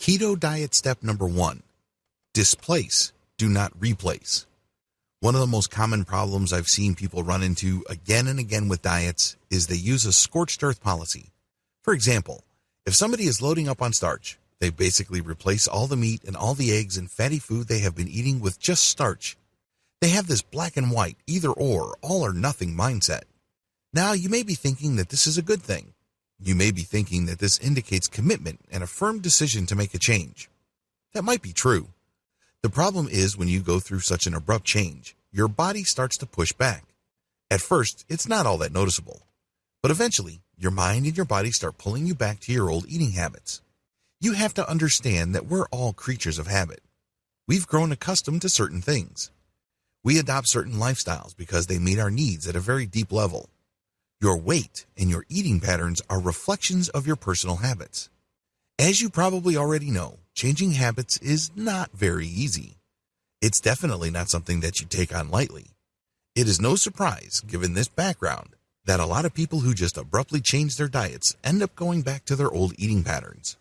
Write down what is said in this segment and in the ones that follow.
Keto diet step number 1. Displace, do not replace. One of the most common problems I've seen people run into again and again with diets is they use a scorched earth policy. For example, if somebody is loading up on starch, they basically replace all the meat and all the eggs and fatty food they have been eating with just starch. They have this black and white, either or, all or nothing mindset. Now, you may be thinking that this is a good thing. You may be thinking that this indicates commitment and a firm decision to make a change. That might be true. The problem is when you go through such an abrupt change, your body starts to push back. At first, it's not all that noticeable. But eventually, your mind and your body start pulling you back to your old eating habits. You have to understand that we're all creatures of habit. We've grown accustomed to certain things. We adopt certain lifestyles because they meet our needs at a very deep level. Your weight and your eating patterns are reflections of your personal habits. As you probably already know, changing habits is not very easy. It's definitely not something that you take on lightly. It is no surprise, given this background, that a lot of people who just abruptly change their diets end up going back to their old eating patterns.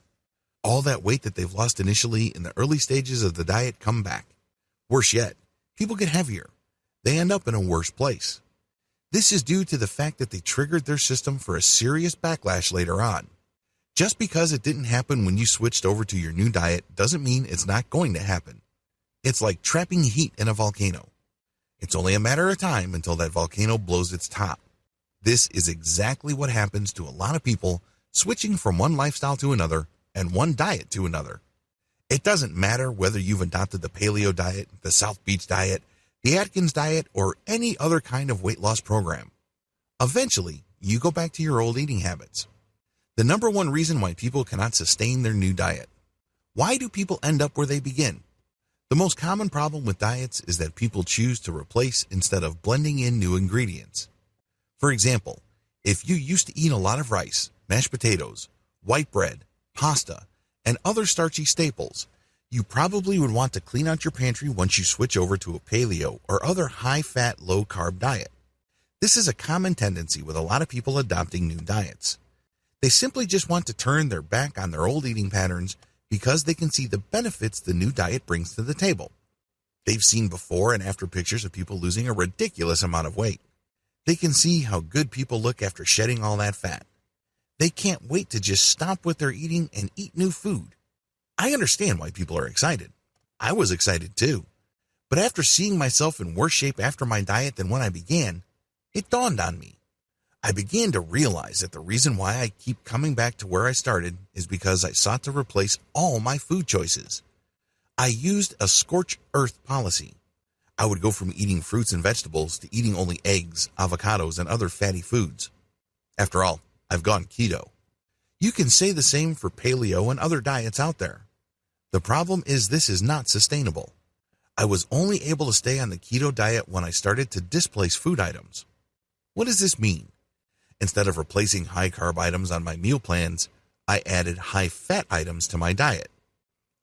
All that weight that they've lost initially in the early stages of the diet come back. Worse yet, people get heavier. They end up in a worse place. This is due to the fact that they triggered their system for a serious backlash later on. Just because it didn't happen when you switched over to your new diet doesn't mean it's not going to happen. It's like trapping heat in a volcano. It's only a matter of time until that volcano blows its top. This is exactly what happens to a lot of people switching from one lifestyle to another and one diet to another. It doesn't matter whether you've adopted the paleo diet, the South Beach diet, the Atkins diet, or any other kind of weight loss program. Eventually, you go back to your old eating habits. The number one reason why people cannot sustain their new diet. Why do people end up where they begin? The most common problem with diets is that people choose to replace instead of blending in new ingredients. For example, if you used to eat a lot of rice, mashed potatoes, white bread, pasta, and other starchy staples, you probably would want to clean out your pantry once you switch over to a paleo or other high-fat, low-carb diet. This is a common tendency with a lot of people adopting new diets. They simply just want to turn their back on their old eating patterns because they can see the benefits the new diet brings to the table. They've seen before and after pictures of people losing a ridiculous amount of weight. They can see how good people look after shedding all that fat. They can't wait to just stop what they're eating and eat new food. I understand why people are excited. I was excited too. But after seeing myself in worse shape after my diet than when I began, it dawned on me. I began to realize that the reason why I keep coming back to where I started is because I sought to replace all my food choices. I used a scorched earth policy. I would go from eating fruits and vegetables to eating only eggs, avocados, and other fatty foods. After all, I've gone keto. You can say the same for paleo and other diets out there. The problem is this is not sustainable. I was only able to stay on the keto diet when I started to displace food items. What does this mean? Instead of replacing high-carb items on my meal plans, I added high-fat items to my diet.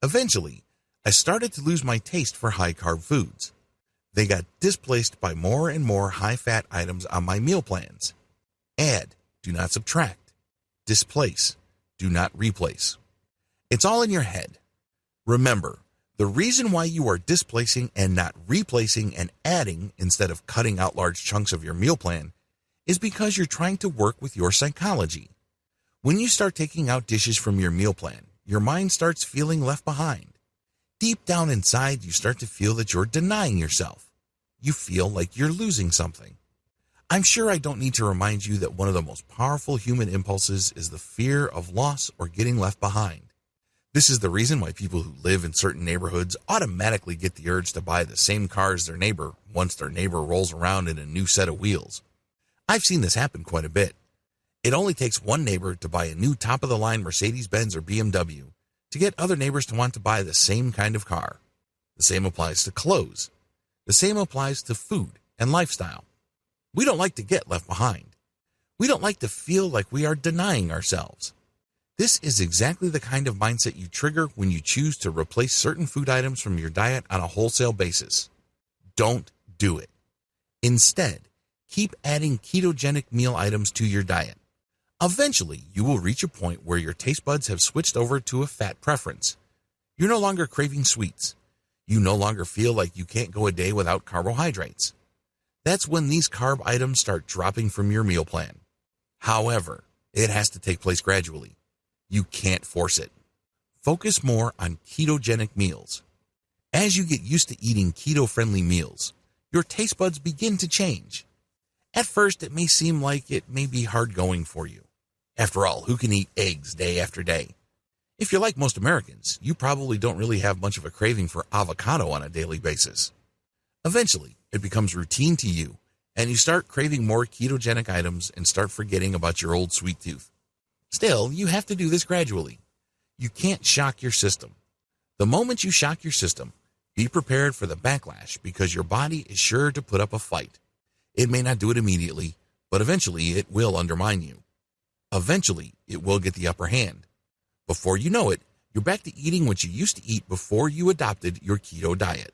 Eventually, I started to lose my taste for high-carb foods. They got displaced by more and more high-fat items on my meal plans. Add, do not subtract. Displace, do not replace. It's all in your head. Remember, the reason why you are displacing and not replacing and adding instead of cutting out large chunks of your meal plan is because you're trying to work with your psychology. When you start taking out dishes from your meal plan, your mind starts feeling left behind. Deep down inside, you start to feel that you're denying yourself. You feel like you're losing something. I'm sure I don't need to remind you that one of the most powerful human impulses is the fear of loss or getting left behind. This is the reason why people who live in certain neighborhoods automatically get the urge to buy the same car as their neighbor once their neighbor rolls around in a new set of wheels. I've seen this happen quite a bit. It only takes one neighbor to buy a new top-of-the-line Mercedes-Benz or BMW to get other neighbors to want to buy the same kind of car. The same applies to clothes. The same applies to food and lifestyle. We don't like to get left behind. We don't like to feel like we are denying ourselves. This is exactly the kind of mindset you trigger when you choose to replace certain food items from your diet on a wholesale basis. Don't do it. Instead, keep adding ketogenic meal items to your diet. Eventually, you will reach a point where your taste buds have switched over to a fat preference, You're no longer craving sweets. You no longer feel like you can't go a day without carbohydrates. That's when these carb items start dropping from your meal plan. However, it has to take place gradually. You can't force it. Focus more on ketogenic meals. As you get used to eating keto-friendly meals, your taste buds begin to change. At first, it may seem like it may be hard going for you. After all, who can eat eggs day after day? If you're like most Americans, you probably don't really have much of a craving for avocado on a daily basis. Eventually, it becomes routine to you, and you start craving more ketogenic items and start forgetting about your old sweet tooth. Still, you have to do this gradually. You can't shock your system. The moment you shock your system, be prepared for the backlash because your body is sure to put up a fight. It may not do it immediately, but eventually it will undermine you. Eventually, it will get the upper hand. Before you know it, you're back to eating what you used to eat before you adopted your keto diet.